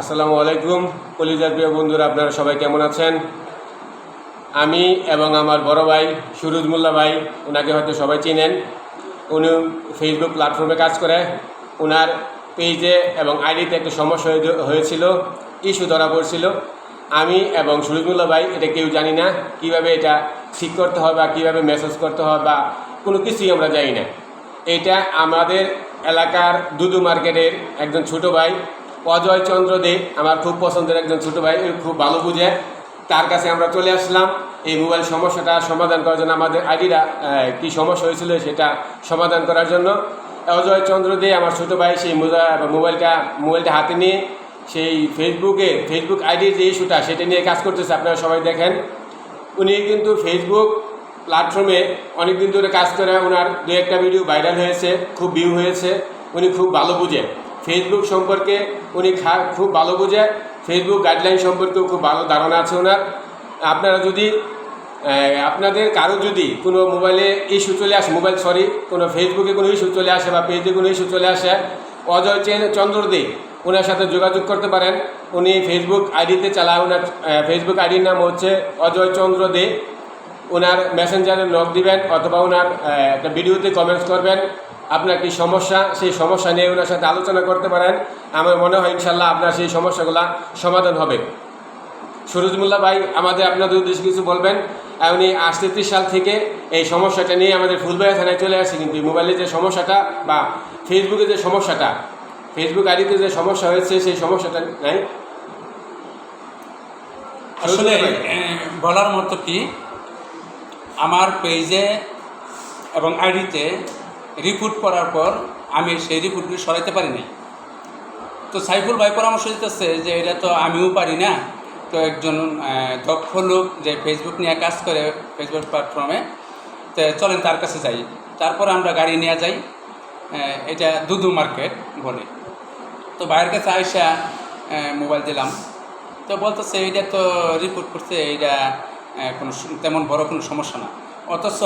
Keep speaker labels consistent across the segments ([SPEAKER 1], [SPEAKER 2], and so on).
[SPEAKER 1] আসসালামু আলাইকুম কলিজার প্রিয় বন্ধুরা, আপনারা সবাই কেমন আছেন? আমি এবং আমার বড় ভাই সুরজ মোল্লা ভাই, ওনাকে হয়তো সবাই চিনেন। উনি ফেসবুক প্ল্যাটফর্মে কাজ করে। ওনার পেজে এবং আইডিতে একটা সমস্যা হয়েছিল, ইস্যু ধরা পড়ছিল। আমি এবং সুরজ মোল্লা ভাই এটা কেউ জানি না কীভাবে এটা ঠিক করতে হয় বা কীভাবে মেসেজ করতে হয় বা কোনো কিছুই আমরা জানি না। এটা আমাদের এলাকার দুদু মার্কেটের একজন ছোটো ভাই অজয় চন্দ্র দে, আমার খুব পছন্দের একজন ছোটো ভাই, খুব ভালো বুঝে। তার কাছে আমরা চলে আসলাম এই মোবাইল সমস্যাটা সমাধান করার জন্য, আমাদের আইডিটা কী সমস্যা হয়েছিল সেটা সমাধান করার জন্য। অজয় চন্দ্র দে আমার ছোটো ভাই সেই মোবাইলটা হাতে নিয়ে সেই ফেসবুক আইডির যে ইস্যুটা সেটা নিয়ে কাজ করতেছে। আপনারা সবাই দেখেন, উনি কিন্তু ফেসবুক প্ল্যাটফর্মে অনেক দিন ধরে কাজ করে। ওনার দু একটা ভিডিও ভাইরাল হয়েছে, খুব ভিউ হয়েছে। উনি খুব ভালো বুঝে ফেসবুক সম্পর্কে, উনি খুব ভালো বুঝে ফেসবুক গাইডলাইন সম্পর্কেও খুব ভালো ধারণা আছে ওনার। আপনারা যদি আপনাদের কারো যদি কোনো মোবাইলে ইস্যু চলে আসে, কোনো ফেসবুকে কোনো ইস্যু চলে আসে বা পেজে কোনো ইস্যু চলে আসে, অজয় চন্দ্র দে ওনার সাথে যোগাযোগ করতে পারেন। উনি ফেসবুক আইডিতে চালায়। ওনার ফেসবুক আইডির নাম হচ্ছে অজয় চন্দ্র দে। ওনার মেসেঞ্জারে নক দিবেন অথবা ওনার একটা ভিডিওতে কমেন্টস করবেন আপনার কী সমস্যা, সেই সমস্যা নিয়ে ওনার সাথে আলোচনা করতে পারেন। আমার মনে হয় ইনশাল্লাহ আপনার সেই সমস্যাগুলো সমাধান হবে। সুরজ মোল্লা ভাই আপনাদের উদ্দেশ্যে কিছু বলবেন। উনি 38 সাল থেকে এই সমস্যাটা নিয়ে আমাদের ফুলবাড়িয়া থানায় চলে আসছে, কিন্তু মোবাইলের যে সমস্যাটা বা ফেসবুকে যে সমস্যাটা, ফেসবুক আইডিতে যে সমস্যা হয়েছে সেই সমস্যাটা নাই।
[SPEAKER 2] আসলে বলার মতো কি, আমার পেজে এবং আইডিতে রিপোর্ট করার পর আমি সেই রিপোর্টগুলি সরাইতে পারি নাই। তো সাইফুল ভাই পরামর্শ দিতেছে যে এটা তো আমিও পারি না, তো একজন দক্ষ লোক যে ফেসবুক নিয়ে কাজ করে ফেসবুক প্ল্যাটফর্মে, তো চলেন তার কাছে যাই। তারপর আমরা গাড়ি নিয়ে যাই, এটা দুদু মার্কেট বলে। তো ভাইয়ের কাছে আইসা মোবাইল দিলাম, তো বলতেছে এইটা তো রিপোর্ট করছে, এইটা কোনো তেমন বড় কোনো সমস্যা না। অথচ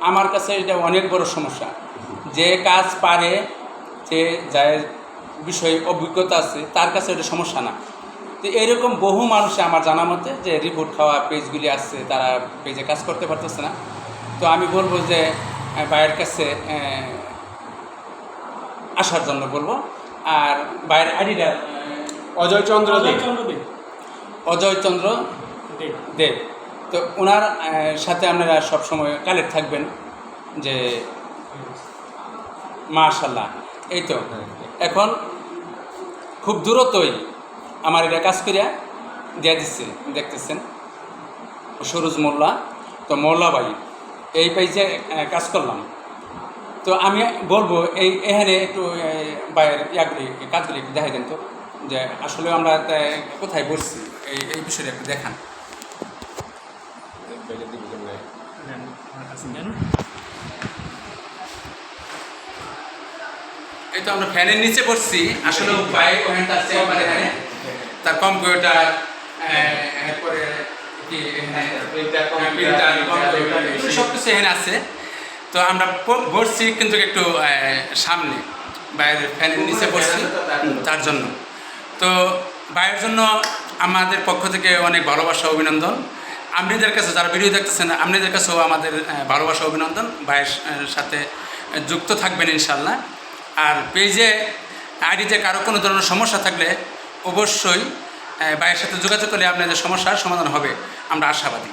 [SPEAKER 2] আমার কাছে এটা অনেক বড় সমস্যা। যে কাজ পারে, যে যার বিষয়ে অভিজ্ঞতা আছে, তার কাছে এটা সমস্যা না। তো এইরকম বহু মানুষ আমার জানা মতে যে রিপোর্ট খাওয়া পেজগুলি আসছে, তারা পেজে কাজ করতে পারতেছে না। তো আমি বলবো যে ভাইয়ের কাছে আসার জন্য বলবো। আর ভাইয়ের আইডিটা
[SPEAKER 1] অজয় চন্দ্র
[SPEAKER 2] দেব। তো ওনার সাথে আপনারা সবসময় কানেক্ট থাকবেন। যে মাশাআল্লাহ, এই তো এখন খুব দ্রুতই আমার এটা কাজ করিয়া দিয়ে দিচ্ছে, দেখতেছেন সুরজ মোল্লা। তো মোল্লা ভাই এই পেজে কাজ করলাম। তো আমি বলবো এখানে একটু বাইরের কাজগুলি একটু দেখাই দেন তো, যে আসলে আমরা কোথায় বসছি, এই বিষয়টা একটু দেখান। এই তো আমরা ফ্যানের নিচে বসছি। আসলে তার কম্পিউটার, এরপরে সব কিছু এখানে আছে। তো আমরা বসছি কিন্তু একটু সামনে, বাইরের ফ্যানের নিচে বসছি তার জন্য। তো ভাইয়ের জন্য আমাদের পক্ষ থেকে অনেক ভালোবাসা, অভিনন্দন। আপনাদের কাছে যারা ভিডিও দেখতেছেন, আপনাদের কাছেও আমাদের ভালোবাসা, অভিনন্দন। ভাইয়ের সাথে যুক্ত থাকবেন ইনশাল্লাহ। আর পেজে আইডিতে কারো কোনো ধরনের সমস্যা থাকলে অবশ্যই ভাইয়ের সাথে যোগাযোগ করলে আপনাদের সমস্যার সমাধান হবে, আমরা আশাবাদী।